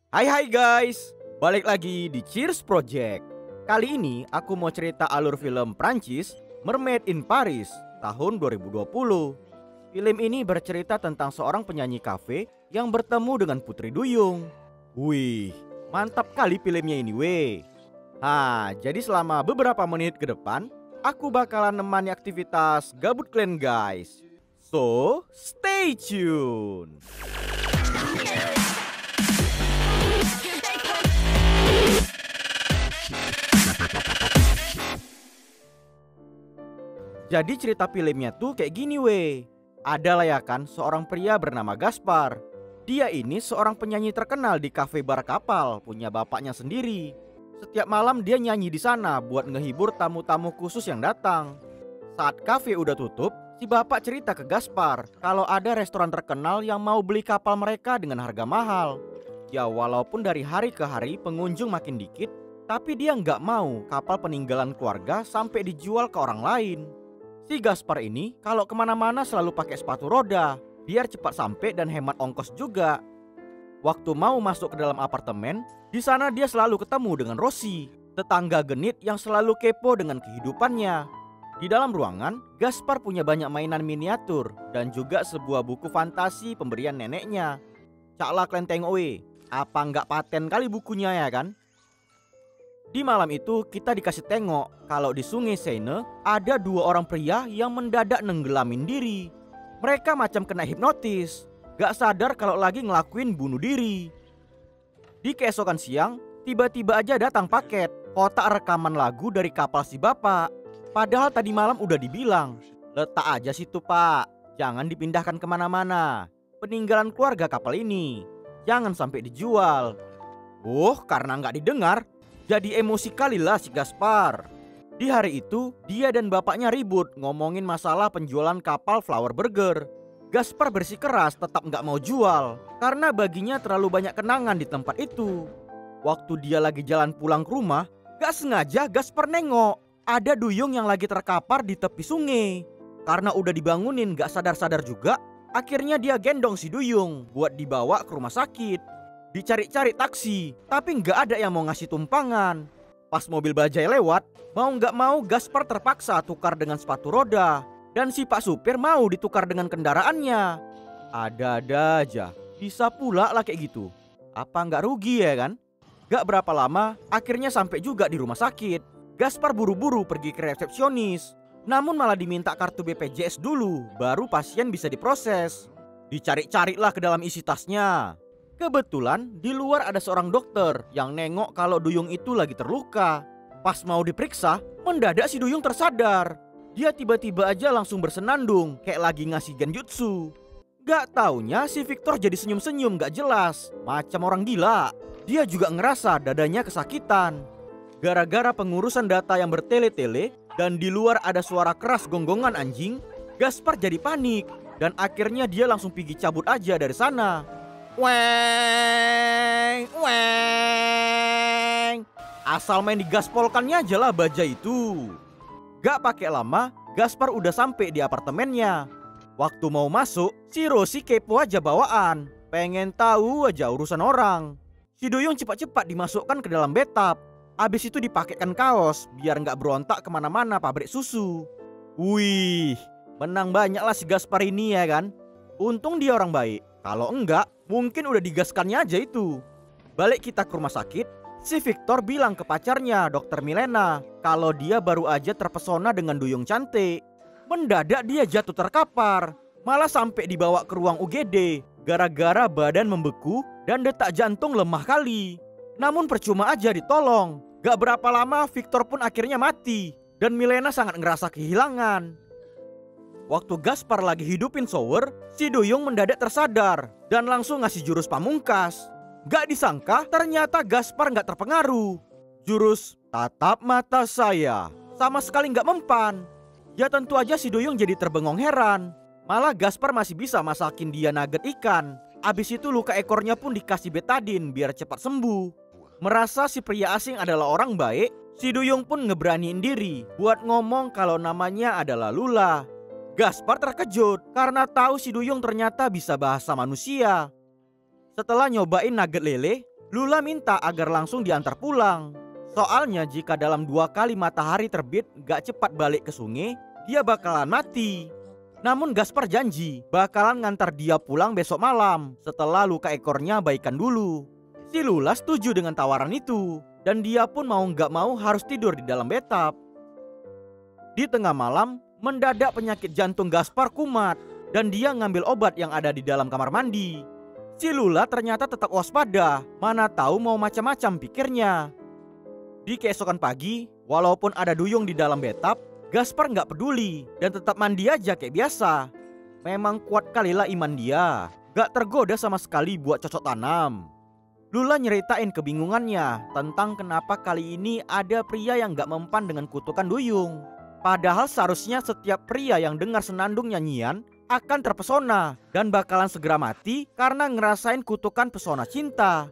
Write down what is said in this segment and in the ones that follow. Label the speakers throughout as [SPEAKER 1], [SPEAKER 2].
[SPEAKER 1] Hai guys, balik lagi di Cheers Project. Kali ini aku mau cerita alur film Prancis Mermaid in Paris tahun 2020. Film ini bercerita tentang seorang penyanyi kafe yang bertemu dengan Putri Duyung. Wih, mantap kali filmnya ini weh. Jadi selama beberapa menit ke depan aku bakalan nemani aktivitas gabut kalian guys. So, stay tune. Jadi cerita filmnya tuh kayak gini weh. Ada lah ya kan seorang pria bernama Gaspar. Dia ini seorang penyanyi terkenal di kafe bar kapal punya bapaknya sendiri. Setiap malam dia nyanyi di sana buat ngehibur tamu-tamu khusus yang datang. Saat kafe udah tutup, si bapak cerita ke Gaspar kalau ada restoran terkenal yang mau beli kapal mereka dengan harga mahal. Ya walaupun dari hari ke hari pengunjung makin dikit, tapi dia nggak mau kapal peninggalan keluarga sampai dijual ke orang lain. Si Gaspar ini kalau kemana-mana selalu pakai sepatu roda biar cepat sampai dan hemat ongkos juga. Waktu mau masuk ke dalam apartemen, di sana dia selalu ketemu dengan Rosie, tetangga genit yang selalu kepo dengan kehidupannya. Di dalam ruangan, Gaspar punya banyak mainan miniatur dan juga sebuah buku fantasi pemberian neneknya. Caklah kalian tengok weh, apa nggak paten kali bukunya ya kan? Di malam itu kita dikasih tengok kalau di sungai Seine ada dua orang pria yang mendadak nenggelamin diri. Mereka macam kena hipnotis, gak sadar kalau lagi ngelakuin bunuh diri. Di keesokan siang, tiba-tiba aja datang paket kotak rekaman lagu dari kapal si bapak. Padahal tadi malam udah dibilang, letak aja situ pak, jangan dipindahkan kemana-mana. Peninggalan keluarga kapal ini, jangan sampai dijual. Karena gak didengar, jadi emosi kalilah si Gaspar. Di hari itu, dia dan bapaknya ribut ngomongin masalah penjualan kapal Flower Burger. Gaspar bersikeras tetap nggak mau jual karena baginya terlalu banyak kenangan di tempat itu. Waktu dia lagi jalan pulang ke rumah, gak sengaja Gaspar nengok ada duyung yang lagi terkapar di tepi sungai. Karena udah dibangunin gak sadar-sadar juga, akhirnya dia gendong si duyung buat dibawa ke rumah sakit. Dicari-cari taksi, tapi nggak ada yang mau ngasih tumpangan. Pas mobil bajai lewat, mau nggak mau Gaspar terpaksa tukar dengan sepatu roda. Dan si pak supir mau ditukar dengan kendaraannya. Ada-ada aja, bisa pula lah kayak gitu. Apa nggak rugi ya kan? Gak berapa lama, akhirnya sampai juga di rumah sakit. Gaspar buru-buru pergi ke resepsionis. Namun malah diminta kartu BPJS dulu, baru pasien bisa diproses. Dicari-carilah ke dalam isi tasnya. Kebetulan di luar ada seorang dokter yang nengok kalau duyung itu lagi terluka. Pas mau diperiksa, mendadak si duyung tersadar. Dia tiba-tiba aja langsung bersenandung kayak lagi ngasih genjutsu. Gak taunya si Victor jadi senyum-senyum gak jelas, macam orang gila. Dia juga ngerasa dadanya kesakitan. Gara-gara pengurusan data yang bertele-tele dan di luar ada suara keras gonggongan anjing, Gaspar jadi panik dan akhirnya dia langsung pergi cabut aja dari sana. Weng, weng. Asal main digaspolkannya aja lah bajai itu. Gak pakai lama, Gaspar udah sampai di apartemennya. Waktu mau masuk, si Rosie kepo aja bawaan. Pengen tahu aja urusan orang. Si duyung cepat-cepat dimasukkan ke dalam bathtub. Abis itu dipakaikan kaos biar gak berontak kemana-mana pabrik susu. Wih, menang banyak lah si Gaspar ini ya kan. Untung dia orang baik. Kalau enggak, mungkin udah digaskannya aja itu. Balik kita ke rumah sakit, si Victor bilang ke pacarnya, Dokter Milena, kalau dia baru aja terpesona dengan duyung cantik. Mendadak dia jatuh terkapar, malah sampai dibawa ke ruang UGD, gara-gara badan membeku dan detak jantung lemah kali. Namun percuma aja ditolong. Gak berapa lama Victor pun akhirnya mati, dan Milena sangat ngerasa kehilangan. Waktu Gaspar lagi hidupin shower, si duyung mendadak tersadar dan langsung ngasih jurus pamungkas. Gak disangka ternyata Gaspar gak terpengaruh. Jurus tatap mata saya sama sekali gak mempan. Ya tentu aja si duyung jadi terbengong heran. Malah Gaspar masih bisa masakin dia nugget ikan. Abis itu luka ekornya pun dikasih betadin biar cepat sembuh. Merasa si pria asing adalah orang baik, si duyung pun ngeberaniin diri buat ngomong kalau namanya adalah Lula. Gaspar terkejut karena tahu si duyung ternyata bisa bahasa manusia. Setelah nyobain nugget lele, Lula minta agar langsung diantar pulang. Soalnya jika dalam 2 kali matahari terbit gak cepat balik ke sungai, dia bakalan mati. Namun Gaspar janji bakalan ngantar dia pulang besok malam setelah luka ekornya baikan dulu. Si Lula setuju dengan tawaran itu, dan dia pun mau gak mau harus tidur di dalam bathtub. Di tengah malam, mendadak penyakit jantung Gaspar kumat dan dia ngambil obat yang ada di dalam kamar mandi. Si Lula ternyata tetap waspada, mana tahu mau macam-macam pikirnya. Di keesokan pagi, walaupun ada duyung di dalam bathtub, Gaspar nggak peduli dan tetap mandi aja kayak biasa. Memang kuat kalilah iman dia, gak tergoda sama sekali buat cocok tanam. Lula nyeritain kebingungannya tentang kenapa kali ini ada pria yang gak mempan dengan kutukan duyung. Padahal seharusnya setiap pria yang dengar senandung nyanyian akan terpesona dan bakalan segera mati karena ngerasain kutukan pesona cinta.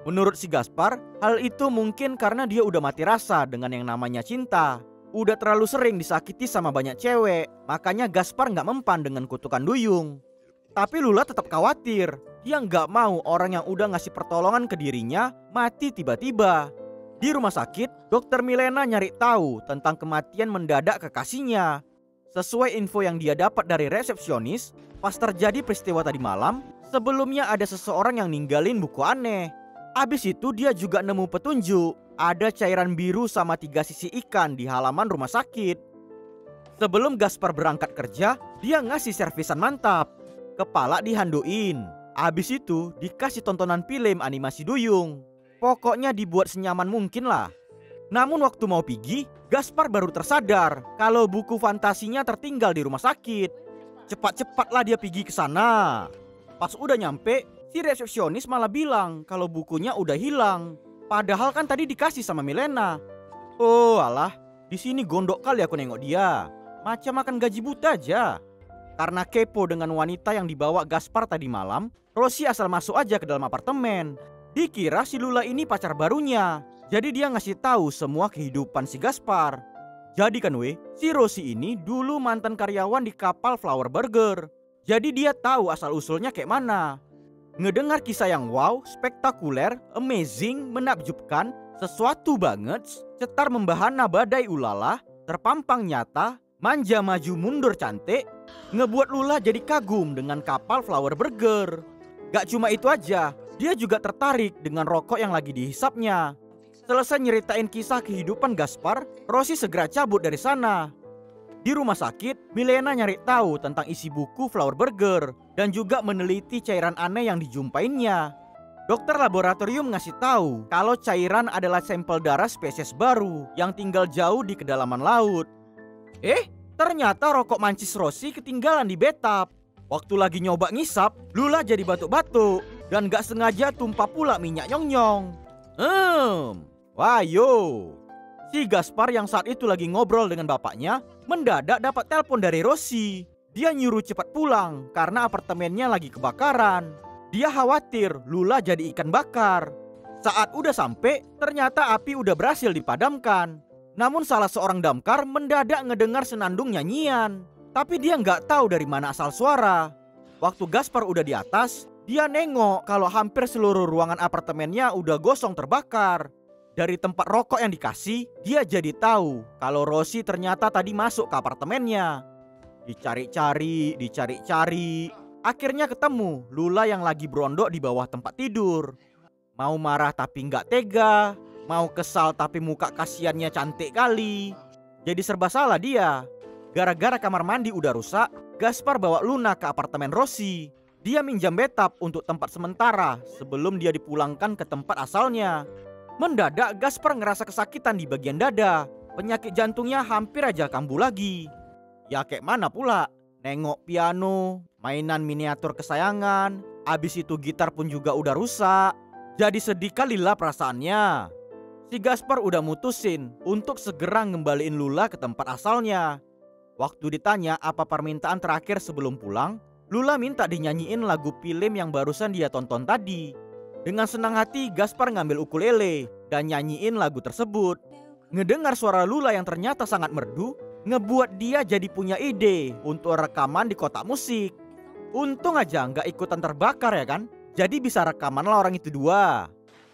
[SPEAKER 1] Menurut si Gaspar, hal itu mungkin karena dia udah mati rasa dengan yang namanya cinta. Udah terlalu sering disakiti sama banyak cewek, makanya Gaspar gak mempan dengan kutukan duyung. Tapi Lula tetap khawatir. Dia gak mau orang yang udah ngasih pertolongan ke dirinya mati tiba-tiba. Di rumah sakit, dokter Milena nyari tahu tentang kematian mendadak kekasihnya. Sesuai info yang dia dapat dari resepsionis, pas terjadi peristiwa tadi malam, sebelumnya ada seseorang yang ninggalin buku aneh. Abis itu dia juga nemu petunjuk, ada cairan biru sama 3 sisi ikan di halaman rumah sakit. Sebelum Gaspar berangkat kerja, dia ngasih servisan mantap. Kepala dihanduin, abis itu dikasih tontonan film animasi duyung. Pokoknya dibuat senyaman mungkin lah. Namun waktu mau pergi, Gaspar baru tersadar kalau buku fantasinya tertinggal di rumah sakit. Cepat-cepatlah dia pergi ke sana. Pas udah nyampe, si resepsionis malah bilang kalau bukunya udah hilang. Padahal kan tadi dikasih sama Milena. Oh alah, di sini gondok kali aku nengok dia. Macam makan gaji buta aja. Karena kepo dengan wanita yang dibawa Gaspar tadi malam, Rosi asal masuk aja ke dalam apartemen. Dikira si Lula ini pacar barunya. Jadi dia ngasih tahu semua kehidupan si Gaspar. Jadi kan si Rosi ini dulu mantan karyawan di kapal Flower Burger. Jadi dia tahu asal usulnya kayak mana. Ngedengar kisah yang wow, spektakuler, amazing, menakjubkan, sesuatu banget, cetar membahana badai ulala, terpampang nyata, manja maju mundur cantik, ngebuat Lula jadi kagum dengan kapal Flower Burger. Gak cuma itu aja, dia juga tertarik dengan rokok yang lagi dihisapnya. Selesai nyeritain kisah kehidupan Gaspar, Rosi segera cabut dari sana. Di rumah sakit, Milena nyari tahu tentang isi buku Flower Burger dan juga meneliti cairan aneh yang dijumpainnya. Dokter laboratorium ngasih tahu kalau cairan adalah sampel darah spesies baru yang tinggal jauh di kedalaman laut. Ternyata rokok mancis Rosi ketinggalan di bathtub. Waktu lagi nyoba ngisap, Lula jadi batuk-batuk dan gak sengaja tumpah pula minyak nyong-nyong. Wayo. Si Gaspar yang saat itu lagi ngobrol dengan bapaknya mendadak dapat telepon dari Rosi. Dia nyuruh cepat pulang karena apartemennya lagi kebakaran. Dia khawatir Lula jadi ikan bakar. Saat udah sampai, ternyata api udah berhasil dipadamkan. Namun salah seorang damkar mendadak ngedengar senandung nyanyian. Tapi dia nggak tahu dari mana asal suara. Waktu Gaspar udah di atas, dia nengok kalau hampir seluruh ruangan apartemennya udah gosong terbakar. Dari tempat rokok yang dikasih, dia jadi tahu kalau Rosi ternyata tadi masuk ke apartemennya. Dicari-cari, akhirnya ketemu Lula yang lagi berondok di bawah tempat tidur. Mau marah tapi nggak tega, mau kesal tapi muka kasiannya cantik kali. Jadi serba salah dia. Gara-gara kamar mandi udah rusak, Gaspar bawa Luna ke apartemen Rosi. Dia minjam bathtub untuk tempat sementara sebelum dia dipulangkan ke tempat asalnya. Mendadak Gaspar ngerasa kesakitan di bagian dada. Penyakit jantungnya hampir aja kambuh lagi. Ya kayak mana pula, nengok piano, mainan miniatur kesayangan, abis itu gitar pun juga udah rusak. Jadi sedih kalilah perasaannya. Si Gaspar udah mutusin untuk segera ngembaliin Lula ke tempat asalnya. Waktu ditanya apa permintaan terakhir sebelum pulang, Lula minta dinyanyiin lagu film yang barusan dia tonton tadi. Dengan senang hati Gaspar ngambil ukulele dan nyanyiin lagu tersebut. Ngedengar suara Lula yang ternyata sangat merdu, ngebuat dia jadi punya ide untuk rekaman di kotak musik. Untung aja nggak ikutan terbakar ya kan, jadi bisa rekaman lah orang itu dua.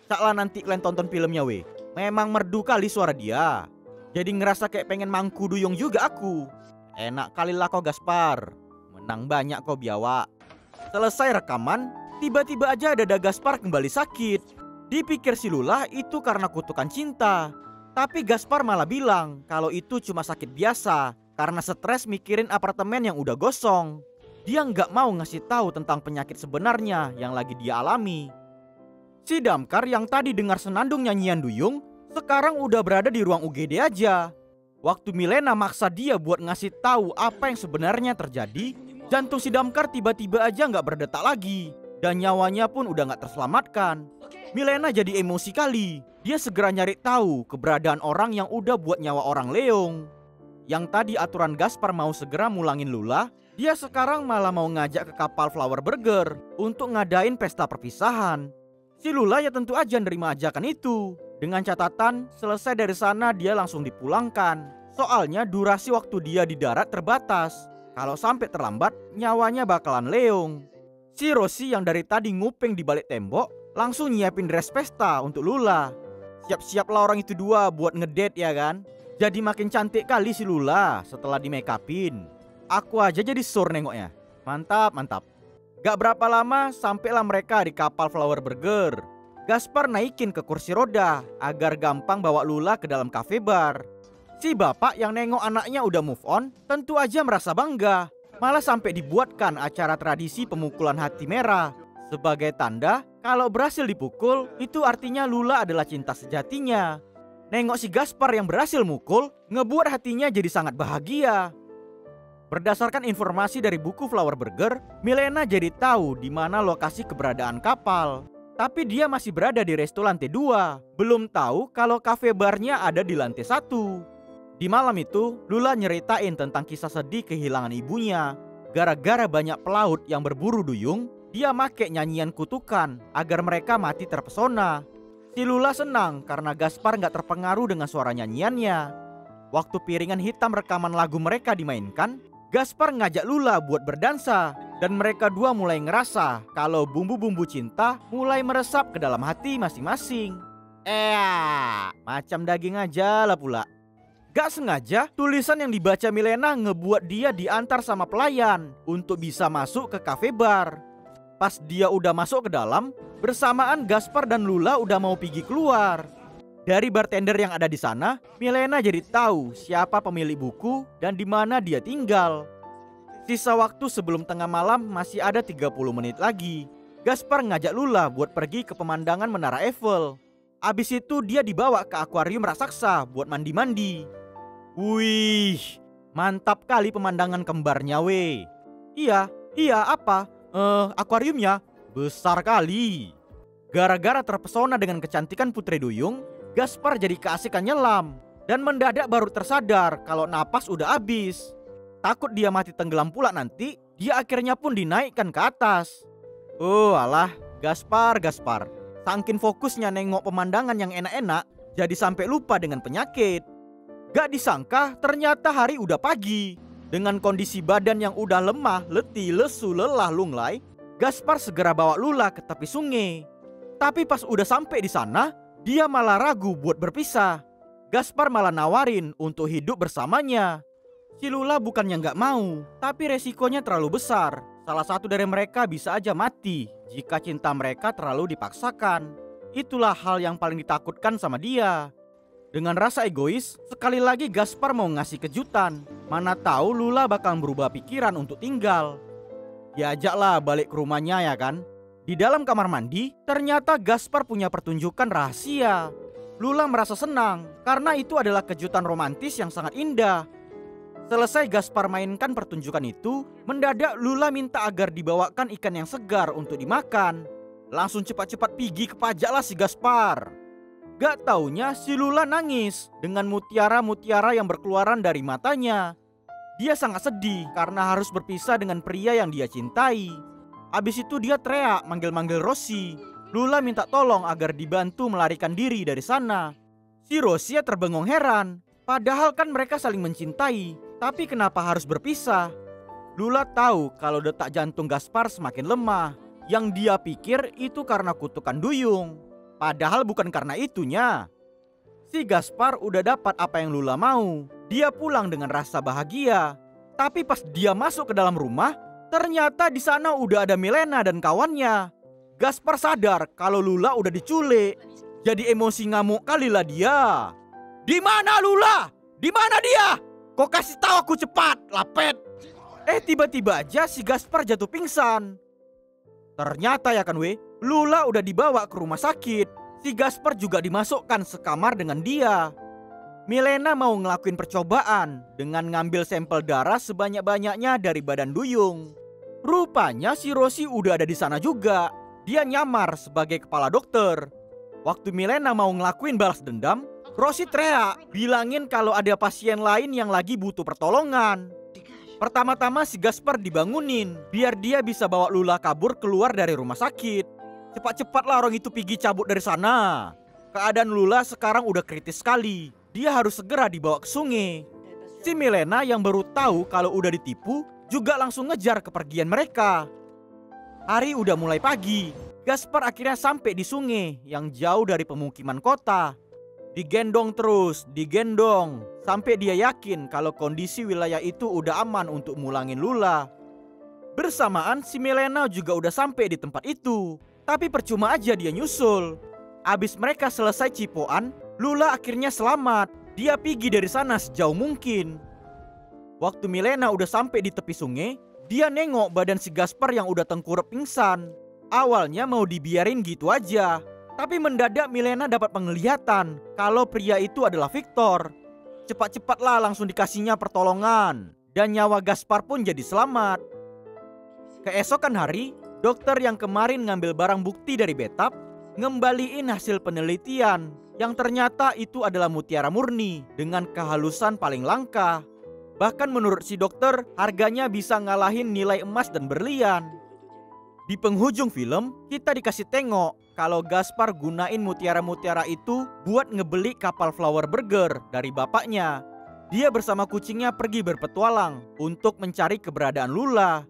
[SPEAKER 1] Caklah nanti kalian tonton filmnya weh. Memang merdu kali suara dia. Jadi ngerasa kayak pengen mangku duyung juga aku. Enak kali lah kau Gaspar. Menang banyak kau biawak. Selesai rekaman, tiba-tiba aja dada Gaspar kembali sakit. Dipikir si Lula itu karena kutukan cinta. Tapi Gaspar malah bilang kalau itu cuma sakit biasa karena stres mikirin apartemen yang udah gosong. Dia nggak mau ngasih tahu tentang penyakit sebenarnya yang lagi dia alami. Si Damkar yang tadi dengar senandung nyanyian duyung, sekarang udah berada di ruang UGD aja. Waktu Milena maksa dia buat ngasih tahu apa yang sebenarnya terjadi, jantung si Damkar tiba-tiba aja nggak berdetak lagi. Dan nyawanya pun udah nggak terselamatkan. Milena jadi emosi kali. Dia segera nyari tahu keberadaan orang yang udah buat nyawa orang leong. Yang tadi aturan Gaspar mau segera mulangin Lula, dia sekarang malah mau ngajak ke kapal Flower Burger untuk ngadain pesta perpisahan. Si Lula ya tentu aja nerima ajakan itu. Dengan catatan selesai dari sana dia langsung dipulangkan. Soalnya durasi waktu dia di darat terbatas. Kalau sampai terlambat nyawanya bakalan leong. Si Rosie yang dari tadi nguping di balik tembok langsung nyiapin dress pesta untuk Lula. Siap-siaplah orang itu dua buat ngedate ya kan. Jadi makin cantik kali si Lula setelah di make upin. Aku aja jadi sur nengoknya. Mantap, mantap. Gak berapa lama sampailah mereka di kapal Flower Burger. Gaspar naikin ke kursi roda agar gampang bawa Lula ke dalam cafe bar. Si bapak yang nengok anaknya udah move on tentu aja merasa bangga. Malah sampai dibuatkan acara tradisi pemukulan hati merah. Sebagai tanda kalau berhasil dipukul itu artinya Lula adalah cinta sejatinya. Nengok si Gaspar yang berhasil mukul ngebuat hatinya jadi sangat bahagia. Berdasarkan informasi dari buku Flower Burger, Milena jadi tahu di mana lokasi keberadaan kapal. Tapi dia masih berada di resto lantai 2. Belum tahu kalau kafe barnya ada di lantai 1. Di malam itu, Lula nyeritain tentang kisah sedih kehilangan ibunya. Gara-gara banyak pelaut yang berburu duyung, dia make nyanyian kutukan agar mereka mati terpesona. Si Lula senang karena Gaspar gak terpengaruh dengan suara nyanyiannya. Waktu piringan hitam rekaman lagu mereka dimainkan, Gaspar ngajak Lula buat berdansa. Dan mereka dua mulai ngerasa kalau bumbu-bumbu cinta mulai meresap ke dalam hati masing-masing. Macam daging aja lah pula. Gak sengaja tulisan yang dibaca Milena ngebuat dia diantar sama pelayan untuk bisa masuk ke cafe bar. Pas dia udah masuk ke dalam, bersamaan Gaspar dan Lula udah mau pergi keluar. Dari bartender yang ada di sana, Milena jadi tahu siapa pemilik buku dan di mana dia tinggal. Sisa waktu sebelum tengah malam masih ada 30 menit lagi. Gaspar ngajak Lula buat pergi ke pemandangan Menara Eiffel. Abis itu dia dibawa ke akuarium raksasa buat mandi-mandi. Wih, mantap kali pemandangan kembarnya weh. Iya apa? Akuariumnya besar kali. Gara-gara terpesona dengan kecantikan Putri Duyung, Gaspar jadi keasikan nyelam. Dan mendadak baru tersadar kalau napas udah habis. Takut dia mati tenggelam pula nanti, dia akhirnya pun dinaikkan ke atas. Oh alah, Gaspar. Saking fokusnya nengok pemandangan yang enak-enak, jadi sampai lupa dengan penyakit. Gak disangka ternyata hari udah pagi. Dengan kondisi badan yang udah lemah, letih, lesu, lelah, lunglai, Gaspar segera bawa Lula ke tepi sungai. Tapi pas udah sampai di sana, dia malah ragu buat berpisah. Gaspar malah nawarin untuk hidup bersamanya. Si Lula bukannya nggak mau, tapi resikonya terlalu besar. Salah satu dari mereka bisa aja mati jika cinta mereka terlalu dipaksakan. Itulah hal yang paling ditakutkan sama dia. Dengan rasa egois, sekali lagi Gaspar mau ngasih kejutan. Mana tahu Lula bakal berubah pikiran untuk tinggal. Diajaklah balik ke rumahnya ya kan. Di dalam kamar mandi, ternyata Gaspar punya pertunjukan rahasia. Lula merasa senang karena itu adalah kejutan romantis yang sangat indah. Selesai Gaspar mainkan pertunjukan itu, mendadak Lula minta agar dibawakan ikan yang segar untuk dimakan. Langsung cepat-cepat pergi ke pajak lah si Gaspar. Gak taunya si Lula nangis dengan mutiara-mutiara yang berkeluaran dari matanya. Dia sangat sedih karena harus berpisah dengan pria yang dia cintai. Abis itu dia teriak manggil-manggil Rosie. Lula minta tolong agar dibantu melarikan diri dari sana. Si Rosie terbengong heran. Padahal kan mereka saling mencintai, tapi kenapa harus berpisah? Lula tahu kalau detak jantung Gaspar semakin lemah. Yang dia pikir itu karena kutukan duyung. Padahal bukan karena itunya. Si Gaspar udah dapat apa yang Lula mau. Dia pulang dengan rasa bahagia. Tapi pas dia masuk ke dalam rumah, ternyata di sana udah ada Milena dan kawannya. Gaspar sadar kalau Lula udah diculik. Jadi emosi ngamuk kalilah dia. Di mana Lula? Di mana dia? Kok kasih tahu aku cepat, lapet. Tiba-tiba aja si Gaspar jatuh pingsan. Ternyata ya kan Lula udah dibawa ke rumah sakit. Si Gaspar juga dimasukkan sekamar dengan dia. Milena mau ngelakuin percobaan dengan ngambil sampel darah sebanyak-banyaknya dari badan Duyung. Rupanya si Rosi udah ada di sana juga. Dia nyamar sebagai kepala dokter. Waktu Milena mau ngelakuin balas dendam, Rosi teriak bilangin kalau ada pasien lain yang lagi butuh pertolongan. Pertama-tama si Gaspar dibangunin biar dia bisa bawa Lula kabur keluar dari rumah sakit. Cepat-cepatlah orang itu pergi cabut dari sana. Keadaan Lula sekarang udah kritis sekali. Dia harus segera dibawa ke sungai. Si Milena yang baru tahu kalau udah ditipu juga langsung ngejar kepergian mereka. Hari udah mulai pagi. Gaspar akhirnya sampai di sungai yang jauh dari pemukiman kota. Digendong terus, digendong, sampai dia yakin kalau kondisi wilayah itu udah aman untuk mulangin Lula. Bersamaan si Milena juga udah sampai di tempat itu. Tapi percuma aja dia nyusul. Abis mereka selesai cipoan, Lula akhirnya selamat. Dia pergi dari sana sejauh mungkin. Waktu Milena udah sampai di tepi sungai, dia nengok badan si Gaspar yang udah tengkurap pingsan. Awalnya mau dibiarin gitu aja. Tapi mendadak Milena dapat penglihatan kalau pria itu adalah Victor. Cepat-cepatlah langsung dikasihnya pertolongan. Dan nyawa Gaspar pun jadi selamat. Keesokan hari, dokter yang kemarin ngambil barang bukti dari Betap ngembaliin hasil penelitian yang ternyata itu adalah mutiara murni dengan kehalusan paling langka. Bahkan menurut si dokter, harganya bisa ngalahin nilai emas dan berlian. Di penghujung film, kita dikasih tengok kalau Gaspar gunain mutiara-mutiara itu buat ngebeli kapal Flower Burger dari bapaknya. Dia bersama kucingnya pergi berpetualang untuk mencari keberadaan Lula.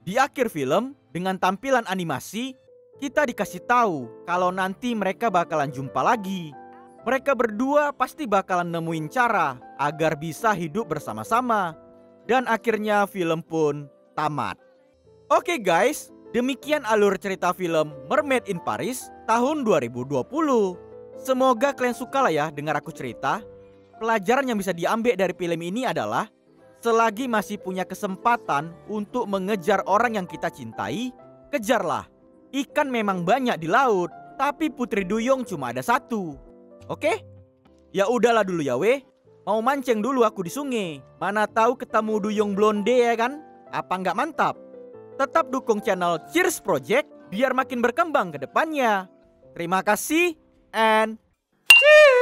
[SPEAKER 1] Di akhir film, dengan tampilan animasi, kita dikasih tahu kalau nanti mereka bakalan jumpa lagi. Mereka berdua pasti bakalan nemuin cara agar bisa hidup bersama-sama. Dan akhirnya film pun tamat. Oke guys, demikian alur cerita film Mermaid in Paris tahun 2020. Semoga kalian suka lah ya dengar aku cerita. Pelajaran yang bisa diambil dari film ini adalah selagi masih punya kesempatan untuk mengejar orang yang kita cintai, kejarlah. Ikan memang banyak di laut, tapi Putri Duyung cuma ada satu. Oke? Ya udahlah dulu ya Mau mancing dulu aku di sungai. Mana tahu ketemu Duyung blonde ya kan? Apa nggak mantap? Tetap dukung channel Cheers Project biar makin berkembang ke depannya. Terima kasih and cheers!